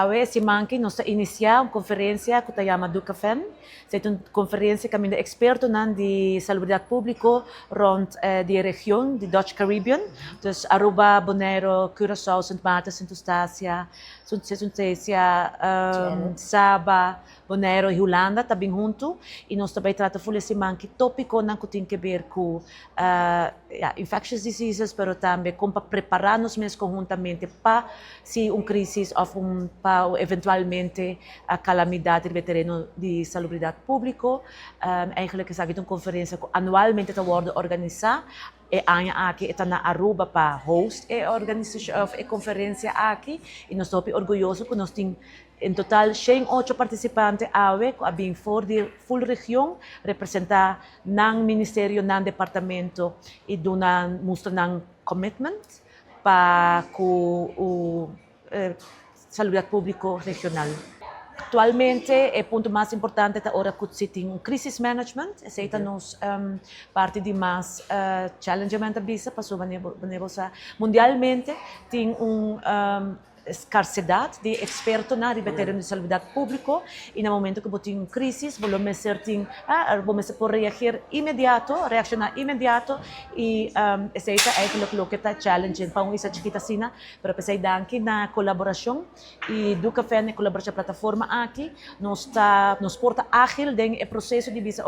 awe si Manki nos inicia uma conferência que se chama Ducafen. É uma conferência que de experto de salubridade pública rond de região de Dutch Caribbean. Então, Aruba, Bonaire, Curaçao, Sint Maarten, Sint Eustácia, Saba, Bonaire e Holanda também junto. E nós também tratamos esse Manki tópico que tem que ver com infectious diseases, mas também como preparar-nos mesmo conjuntamente para se crise ou para eventualmente a calamidade no terreno de salubridade pública. Eigenlijk is het een conferência que anualmente wordt organizada. E aqui está na Aruba para host a conferência aqui. E nós estamos orgulhosos que nós temos em total 108 participantes que vêm fora de full região, representar no ministério, no departamento e mostrar commitment para o salubridade pública regional. Atualmente, o ponto mais importante é agora que se tem crisis management, essa é nos parte de mais challengement bisa, passou mundialmente tem escassidade de expertos na área de saúde pública e no momento que tem crise, vamos por reaccionar imediato e essa é aquilo que está challenging para uma chiquita assim, para pensar daqui na colaboração e do café na colaboração plataforma aqui nos porta ágil o processo de visa,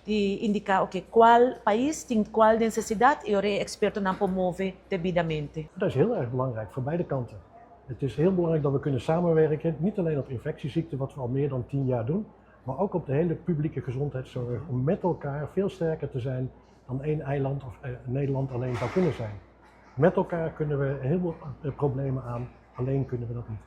de indicar qual país tem qual necessidade e o experto não promove devidamente. Dat is heel erg belangrijk voor beide kanten. Het is heel belangrijk dat we kunnen samenwerken, niet alleen op infectieziekten, wat we al meer dan 10 jaar doen, maar ook op de hele publieke gezondheidszorg, om met elkaar veel sterker te zijn dan één eiland of Nederland alleen zou kunnen zijn. Met elkaar kunnen we heel veel problemen aan, alleen kunnen we dat niet.